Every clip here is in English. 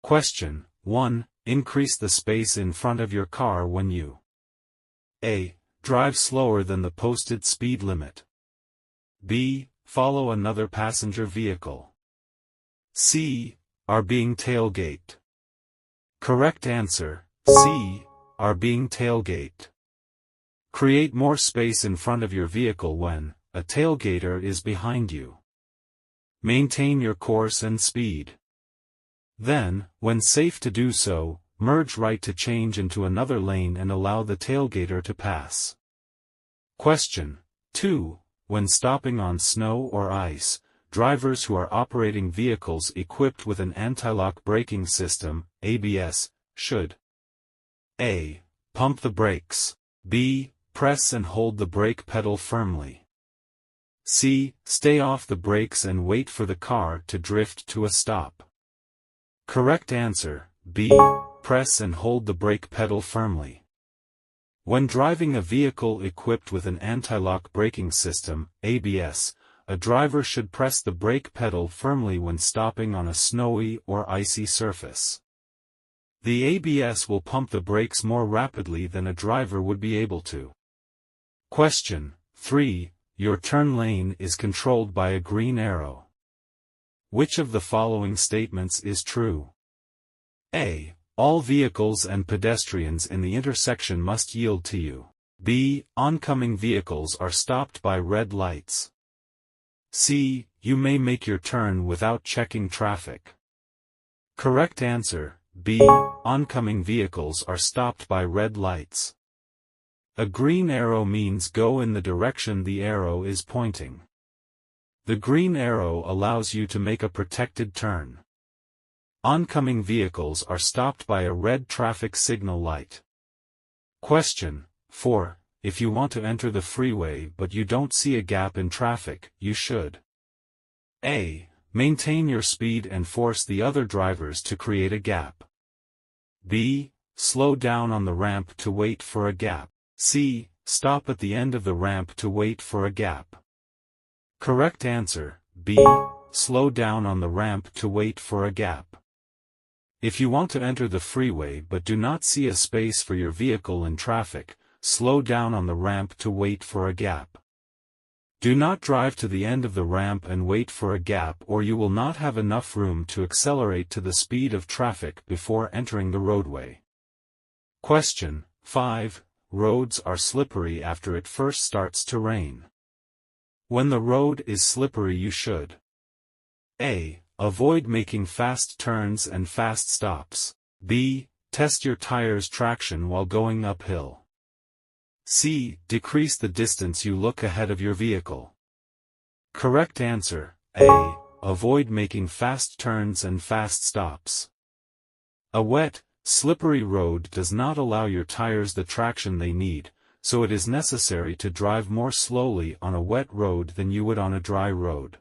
Question 1. Increase the space in front of your car when you A. Drive slower than the posted speed limit. B. Follow another passenger vehicle. C. Are being tailgated. Correct answer, C. Are being tailgated. Create more space in front of your vehicle when a tailgater is behind you. Maintain your course and speed. Then, when safe to do so, merge right to change into another lane and allow the tailgater to pass. Question 2. When stopping on snow or ice, drivers who are operating vehicles equipped with an anti-lock braking system, ABS, should A. Pump the brakes. B. Press and hold the brake pedal firmly. C. Stay off the brakes and wait for the car to drift to a stop. Correct answer, B. Press and hold the brake pedal firmly. When driving a vehicle equipped with an anti-lock braking system, ABS, a driver should press the brake pedal firmly when stopping on a snowy or icy surface. The ABS will pump the brakes more rapidly than a driver would be able to. Question 3. Your turn lane is controlled by a green arrow. Which of the following statements is true? A. All vehicles and pedestrians in the intersection must yield to you. B. Oncoming vehicles are stopped by red lights. C. You may make your turn without checking traffic. Correct answer, B. Oncoming vehicles are stopped by red lights. A green arrow means go in the direction the arrow is pointing. The green arrow allows you to make a protected turn. Oncoming vehicles are stopped by a red traffic signal light. Question 4. If you want to enter the freeway but you don't see a gap in traffic, you should A. Maintain your speed and force the other drivers to create a gap. B. Slow down on the ramp to wait for a gap. C. Stop at the end of the ramp to wait for a gap. Correct answer, B. Slow down on the ramp to wait for a gap. If you want to enter the freeway but do not see a space for your vehicle in traffic, slow down on the ramp to wait for a gap. Do not drive to the end of the ramp and wait for a gap, or you will not have enough room to accelerate to the speed of traffic before entering the roadway. Question 5. Roads are slippery after it first starts to rain. When the road is slippery you should A. Avoid making fast turns and fast stops. B. Test your tires' traction while going uphill. C. Decrease the distance you look ahead of your vehicle. Correct answer, A. Avoid making fast turns and fast stops. A wet, slippery road does not allow your tires the traction they need, so it is necessary to drive more slowly on a wet road than you would on a dry road.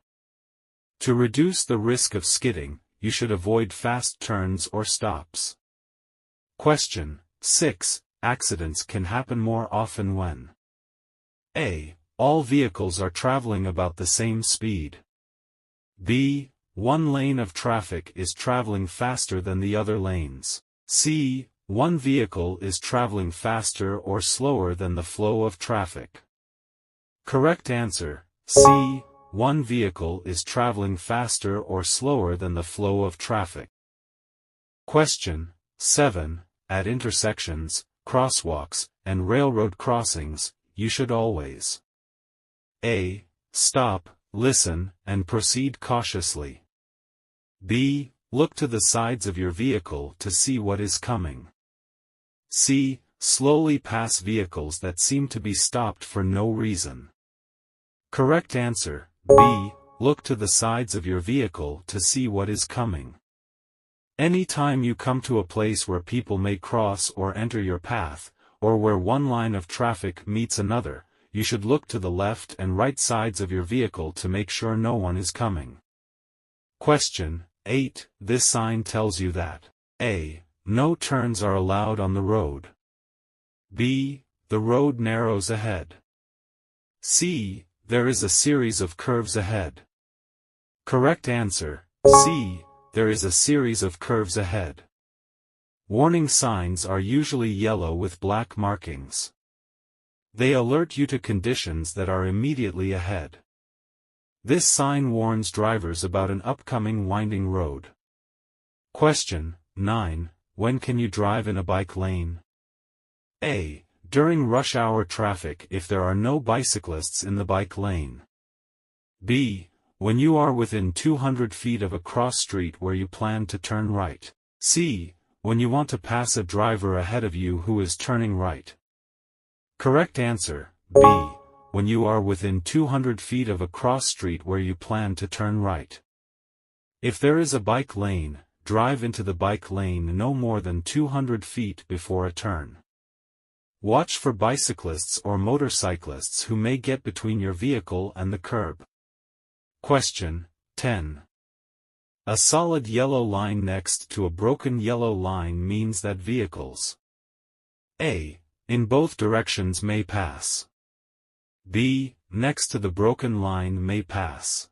To reduce the risk of skidding, you should avoid fast turns or stops. Question 6. Accidents can happen more often when A. All vehicles are traveling about the same speed. B. One lane of traffic is traveling faster than the other lanes. C. One vehicle is traveling faster or slower than the flow of traffic. Correct answer, C. One vehicle is traveling faster or slower than the flow of traffic. Question 7. At intersections, crosswalks, and railroad crossings, you should always A. Stop, listen, and proceed cautiously. B. Look to the sides of your vehicle to see what is coming. C. Slowly pass vehicles that seem to be stopped for no reason. Correct answer, B. Look to the sides of your vehicle to see what is coming. Any time you come to a place where people may cross or enter your path, or where one line of traffic meets another, you should look to the left and right sides of your vehicle to make sure no one is coming. Question 8. This sign tells you that A. No turns are allowed on the road. B. The road narrows ahead. C. There is a series of curves ahead. Correct answer, C. there is a series of curves ahead. Warning signs are usually yellow with black markings. They alert you to conditions that are immediately ahead. This sign warns drivers about an upcoming winding road. Question 9. When can you drive in a bike lane? A. During rush hour traffic if there are no bicyclists in the bike lane. B. When you are within 200 feet of a cross street where you plan to turn right. C. When you want to pass a driver ahead of you who is turning right. Correct answer, B. When you are within 200 feet of a cross street where you plan to turn right. If there is a bike lane, drive into the bike lane no more than 200 feet before a turn. Watch for bicyclists or motorcyclists who may get between your vehicle and the curb. Question 10. A solid yellow line next to a broken yellow line means that vehicles A. in both directions may pass. B. next to the broken line may pass.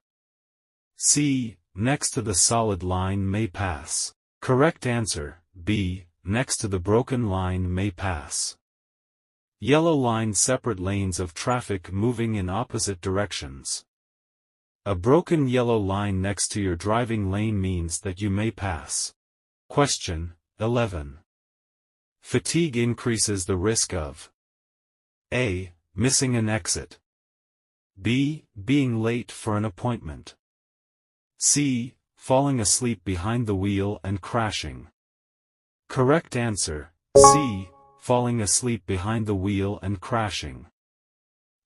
C. next to the solid line may pass. Correct answer, B. next to the broken line may pass. Yellow line separate lanes of traffic moving in opposite directions. A broken yellow line next to your driving lane means that you may pass. Question 11. Fatigue increases the risk of A. missing an exit. B. being late for an appointment. C. falling asleep behind the wheel and crashing. Correct answer, C. falling asleep behind the wheel and crashing.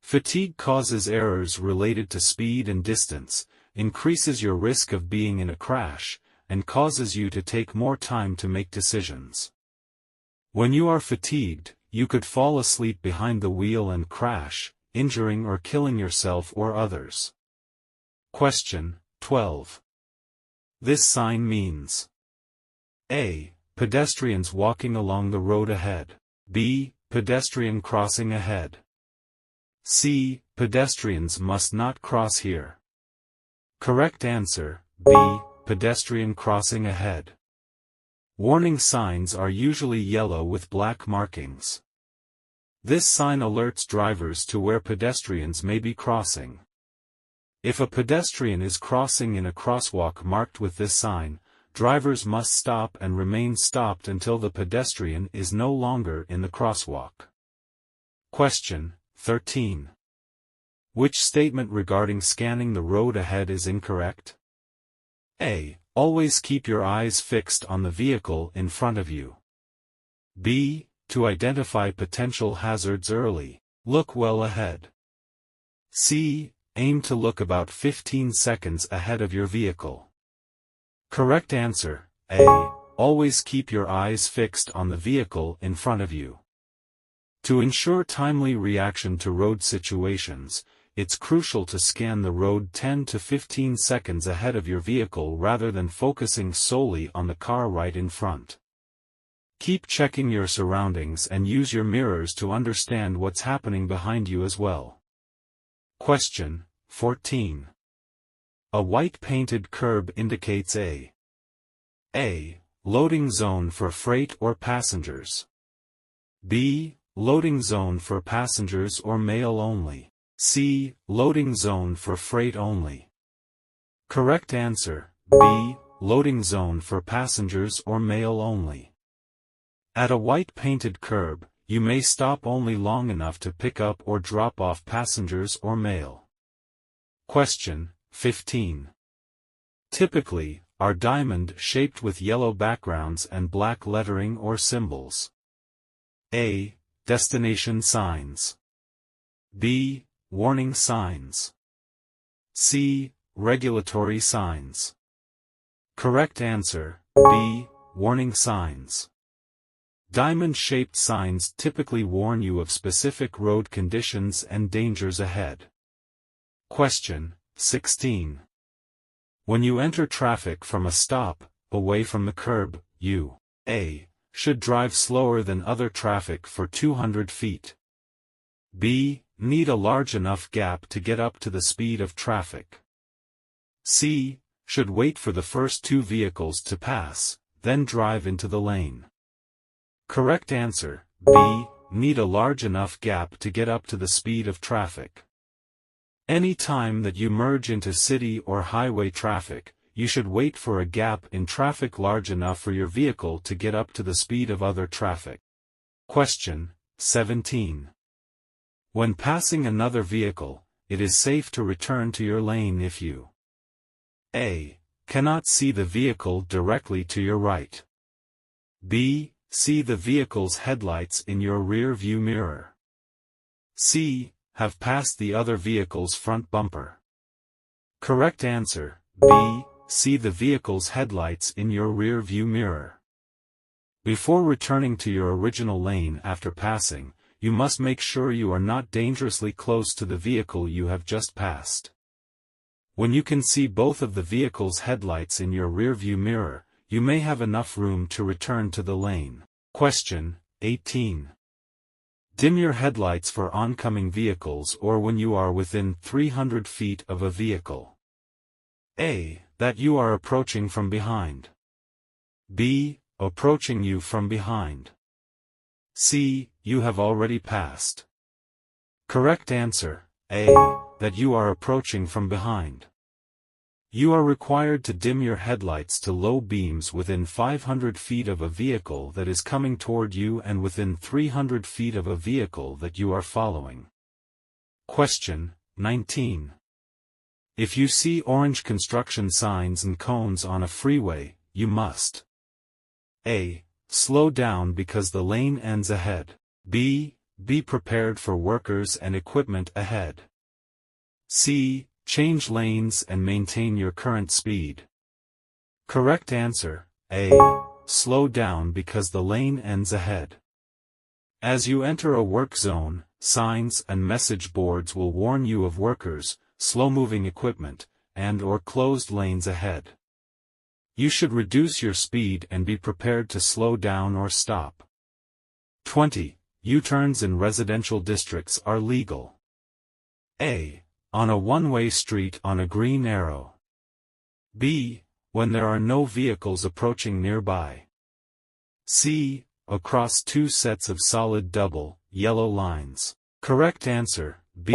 Fatigue causes errors related to speed and distance, increases your risk of being in a crash, and causes you to take more time to make decisions. When you are fatigued, you could fall asleep behind the wheel and crash, injuring or killing yourself or others. Question 12. This sign means A. Pedestrians walking along the road ahead. B. Pedestrian crossing ahead. C. Pedestrians must not cross here. Correct answer, B. Pedestrian crossing ahead. Warning signs are usually yellow with black markings. This sign alerts drivers to where pedestrians may be crossing. If a pedestrian is crossing in a crosswalk marked with this sign, drivers must stop and remain stopped until the pedestrian is no longer in the crosswalk. Question 13. Which statement regarding scanning the road ahead is incorrect? A. Always keep your eyes fixed on the vehicle in front of you. B. To identify potential hazards early, look well ahead. C. Aim to look about 15 seconds ahead of your vehicle. Correct answer, A. Always keep your eyes fixed on the vehicle in front of you. To ensure timely reaction to road situations, it's crucial to scan the road 10 to 15 seconds ahead of your vehicle rather than focusing solely on the car right in front. Keep checking your surroundings and use your mirrors to understand what's happening behind you as well. Question 14. A white painted curb indicates A. Loading zone for freight or passengers. B. Loading zone for passengers or mail only. C. Loading zone for freight only. Correct answer, B. Loading zone for passengers or mail only. At a white painted curb, you may stop only long enough to pick up or drop off passengers or mail. Question 15. Typically, are diamond shaped with yellow backgrounds and black lettering or symbols? A. Destination signs. B. Warning signs. C. Regulatory signs. Correct answer, B. Warning signs. Diamond-shaped signs typically warn you of specific road conditions and dangers ahead. Question 16. When you enter traffic from a stop, away from the curb, you A. should drive slower than other traffic for 200 feet. B. Need a large enough gap to get up to the speed of traffic. C. should wait for the first two vehicles to pass, then drive into the lane. Correct answer, B. Need a large enough gap to get up to the speed of traffic. Any time that you merge into city or highway traffic, you should wait for a gap in traffic large enough for your vehicle to get up to the speed of other traffic. Question 17. When passing another vehicle, it is safe to return to your lane if you A. Cannot see the vehicle directly to your right. B. See the vehicle's headlights in your rear view mirror. C. Have passed the other vehicle's front bumper. Correct answer, B. See the vehicle's headlights in your rear view mirror. Before returning to your original lane after passing, you must make sure you are not dangerously close to the vehicle you have just passed. When you can see both of the vehicle's headlights in your rear view mirror, you may have enough room to return to the lane. Question 18. Dim your headlights for oncoming vehicles or when you are within 300 feet of a vehicle. A. That you are approaching from behind. B. Approaching you from behind. C. You have already passed. Correct answer, A. That you are approaching from behind. You are required to dim your headlights to low beams within 500 feet of a vehicle that is coming toward you and within 300 feet of a vehicle that you are following. Question 19. If you see orange construction signs and cones on a freeway, you must A. Slow down because the lane ends ahead. B. Be prepared for workers and equipment ahead. C. Change lanes and maintain your current speed. Correct answer, A. Slow down because the lane ends ahead. As you enter a work zone, signs and message boards will warn you of workers, slow-moving equipment, and/or closed lanes ahead. You should reduce your speed and be prepared to slow down or stop. 20. U-turns in residential districts are legal. A. On a one-way street on a green arrow. B. When there are no vehicles approaching nearby. C. Across two sets of solid double, yellow lines. Correct answer, B.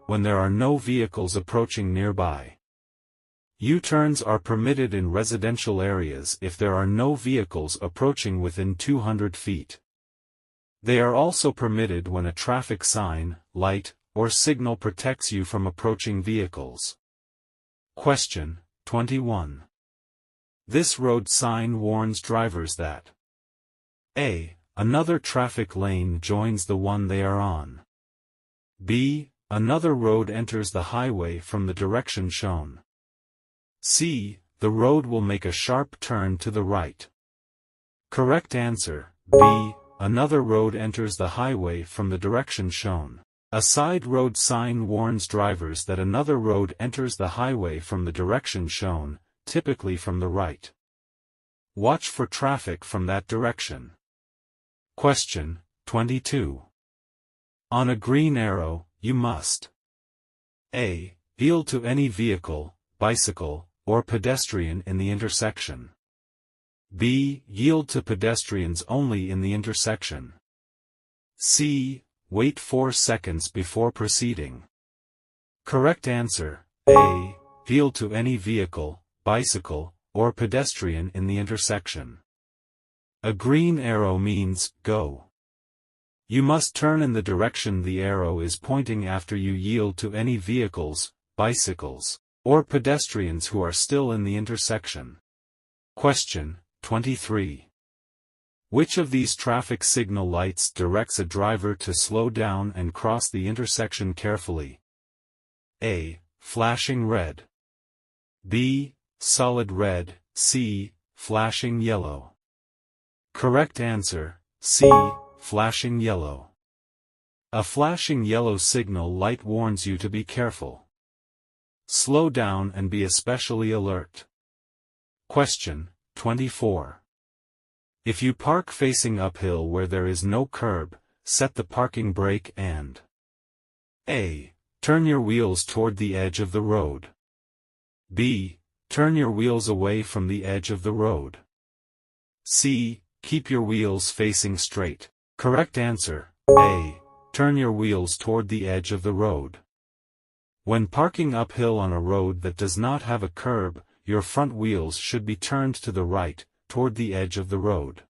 When there are no vehicles approaching nearby. U-turns are permitted in residential areas if there are no vehicles approaching within 200 feet. They are also permitted when a traffic sign, light, or signal protects you from approaching vehicles. Question 21. This road sign warns drivers that A. Another traffic lane joins the one they are on. B. Another road enters the highway from the direction shown. C. The road will make a sharp turn to the right. Correct answer, B. Another road enters the highway from the direction shown. A side road sign warns drivers that another road enters the highway from the direction shown, typically from the right. Watch for traffic from that direction. Question 22. On a green arrow, you must A. Yield to any vehicle, bicycle, or pedestrian in the intersection. B. Yield to pedestrians only in the intersection. C. Wait 4 seconds before proceeding. Correct answer, A. Yield to any vehicle, bicycle, or pedestrian in the intersection. A green arrow means, go. You must turn in the direction the arrow is pointing after you yield to any vehicles, bicycles, or pedestrians who are still in the intersection. Question 23. Which of these traffic signal lights directs a driver to slow down and cross the intersection carefully? A. Flashing red. B. Solid red. C. Flashing yellow. Correct answer, C. Flashing yellow. A flashing yellow signal light warns you to be careful. Slow down and be especially alert. Question 24. If you park facing uphill where there is no curb, set the parking brake and A. Turn your wheels toward the edge of the road. B. Turn your wheels away from the edge of the road. C. Keep your wheels facing straight. Correct answer, A. Turn your wheels toward the edge of the road. When parking uphill on a road that does not have a curb, your front wheels should be turned to the right, toward the edge of the road.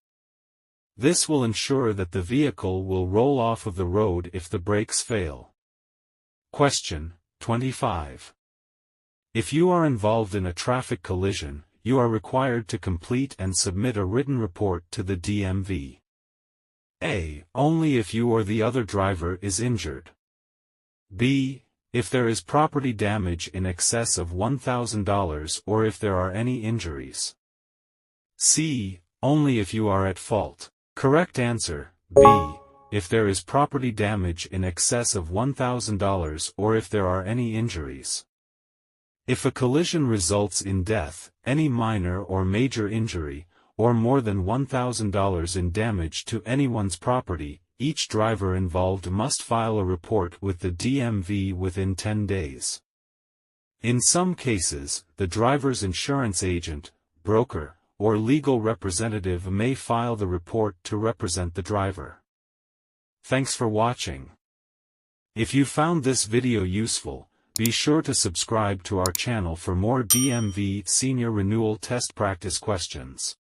This will ensure that the vehicle will roll off of the road if the brakes fail. Question 25. If you are involved in a traffic collision, you are required to complete and submit a written report to the DMV. A. Only if you or the other driver is injured. B. If there is property damage in excess of $1,000 or if there are any injuries. C. Only if you are at fault. Correct answer, B. If there is property damage in excess of $1,000 or if there are any injuries. If a collision results in death, any minor or major injury, or more than $1,000 in damage to anyone's property, each driver involved must file a report with the DMV within 10 days. In some cases, the driver's insurance agent, broker, or legal representative may file the report to represent the driver. Thanks for watching. If you found this video useful, be sure to subscribe to our channel for more DMV Senior Renewal Test practice questions.